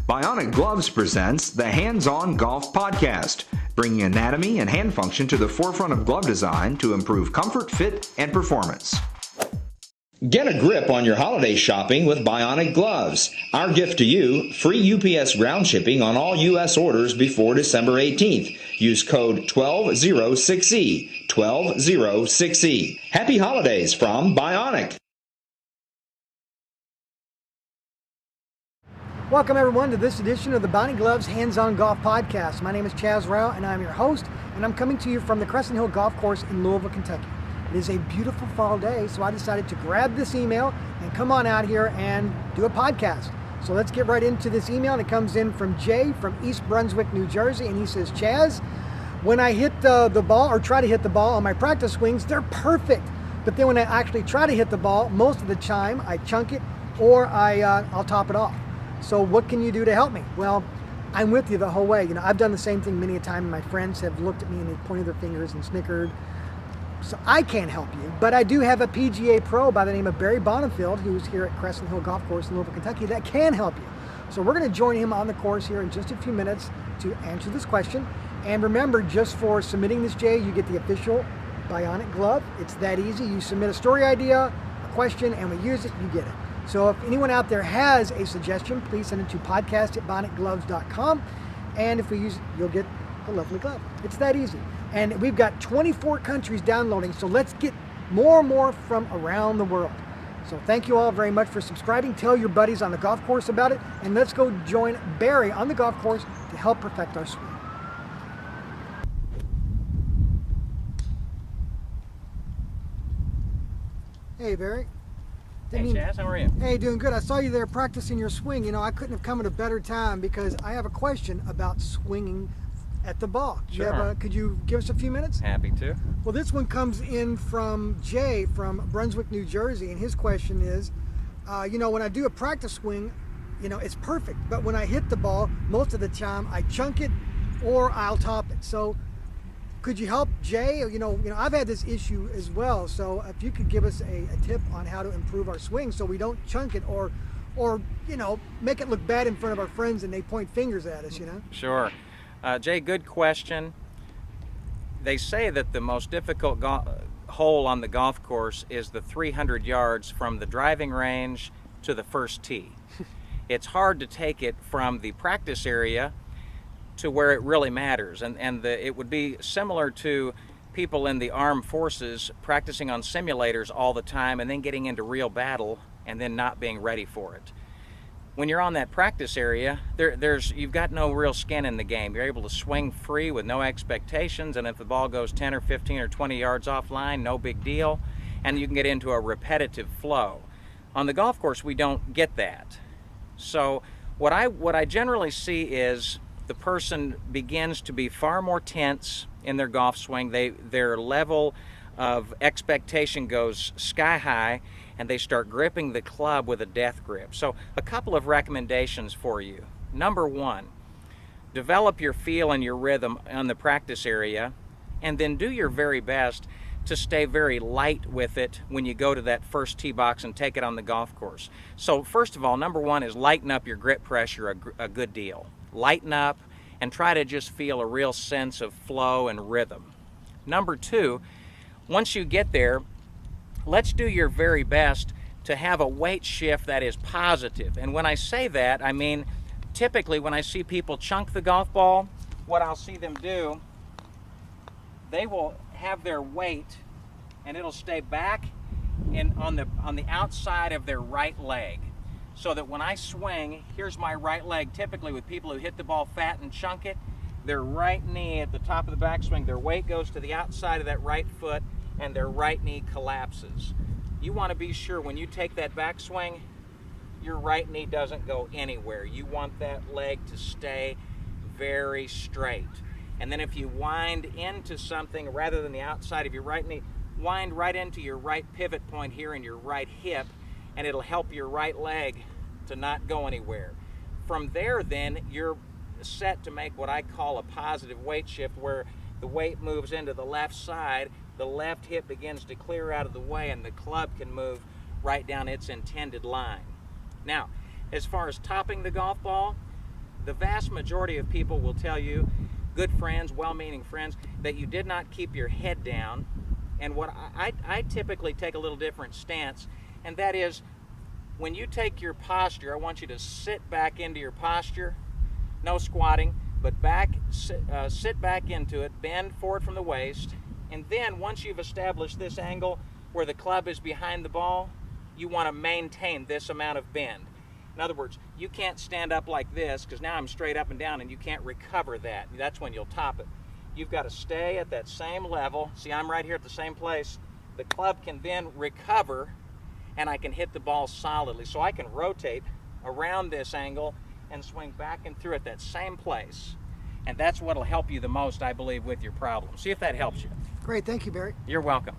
Bionic Gloves presents the Hands-On Golf Podcast, bringing anatomy and hand function to the forefront of glove design to improve comfort, fit, and performance. Get a grip on your holiday shopping with Bionic Gloves. Our gift to you, free UPS ground shipping on all U.S. orders before December 18th. Use code 12006E, 12006E. Happy holidays from Bionic. Welcome everyone to this edition of the Bionic Gloves Hands-On Golf Podcast. My name is Chaz Rao and I'm your host, and I'm coming to you from the Crescent Hill Golf Course in Louisville, Kentucky. It is a beautiful fall day, so I decided to grab this email and come on out here and do a podcast. So let's get right into this email, and it comes in from Jay from East Brunswick, New Jersey, and he says, Chaz, when I hit the ball or try to hit the ball on my practice swings, they're perfect. But then when I actually try to hit the ball, most of the time I chunk it or I'll top it off. So what can you do to help me? Well, I'm with you the whole way. I've done the same thing many a time, and my friends have looked at me and they pointed their fingers and snickered. So I can't help you, but I do have a PGA Pro by the name of Barry Bonifield, who's here at Crescent Hill Golf Course in Louisville, Kentucky, that can help you. So we're going to join him on the course here in just a few minutes to answer this question. And remember, just for submitting this, Jay, you get the official Bionic glove. It's that easy. You submit a story idea, a question, and we use it, you get it. So if anyone out there has a suggestion, please send it to podcast@bionicgloves.com. And if we use it, you'll get a lovely glove. It's that easy. And we've got 24 countries downloading, so let's get more and more from around the world. So thank you all very much for subscribing. Tell your buddies on the golf course about it, and let's go join Barry on the golf course to help perfect our swing. Hey, Barry. Hey, Chaz, how are you? Hey, doing good. I saw you there practicing your swing. I couldn't have come at a better time because I have a question about swinging at the ball. Sure. Could you give us a few minutes? Happy to. Well, this one comes in from Jay from Brunswick, New Jersey, and his question is, when I do a practice swing, it's perfect, but when I hit the ball, most of the time I chunk it or I'll top it. So could you help Jay? I've had this issue as well, so if you could give us a tip on how to improve our swing so we don't chunk it or make it look bad in front of our friends and they point fingers at us, Sure. Jay, good question. They say that the most difficult hole on the golf course is the 300 yards from the driving range to the first tee. It's hard to take it from the practice area to where it really matters, and it would be similar to people in the armed forces practicing on simulators all the time and then getting into real battle and then not being ready for it. When you're on that practice area, you've got no real skin in the game. You're able to swing free with no expectations, and if the ball goes 10 or 15 or 20 yards offline, no big deal, and you can get into a repetitive flow. On the golf course, we don't get that. So what I generally see is the person begins to be far more tense in their golf swing. Their level of expectation goes sky high, and they start gripping the club with a death grip. So a couple of recommendations for you. Number one, develop your feel and your rhythm on the practice area, and then do your very best to stay very light with it when you go to that first tee box and take it on the golf course. So first of all, number one is lighten up your grip pressure a good deal. Lighten up and try to just feel a real sense of flow and rhythm. Number two, once you get there, let's do your very best to have a weight shift that is positive. And when I say that, I mean typically when I see people chunk the golf ball, what I'll see them do, they will have their weight and it'll stay back on the outside of their right leg. So that when I swing, here's my right leg. Typically with people who hit the ball fat and chunk it, their right knee at the top of the backswing, their weight goes to the outside of that right foot and their right knee collapses. You want to be sure when you take that backswing, your right knee doesn't go anywhere. You want that leg to stay very straight. And then if you wind into something rather than the outside of your right knee, wind right into your right pivot point here in your right hip, and it'll help your right leg to not go anywhere. From there then, you're set to make what I call a positive weight shift, where the weight moves into the left side, the left hip begins to clear out of the way, and the club can move right down its intended line. Now, as far as topping the golf ball, The vast majority of people will tell you, good friends, well-meaning friends, that you did not keep your head down. And what I typically take a little different stance, and that is, when you take your posture, I want you to sit back into your posture, no squatting, but sit back into it, bend forward from the waist, and then once you've established this angle where the club is behind the ball, you want to maintain this amount of bend. In other words, you can't stand up like this, because now I'm straight up and down and you can't recover that. That's when you'll top it. You've got to stay at that same level. See, I'm right here at the same place. The club can then recover and I can hit the ball solidly. So I can rotate around this angle and swing back and through at that same place. And that's what will help you the most, I believe, with your problem. See if that helps you. Great, thank you, Barry. You're welcome.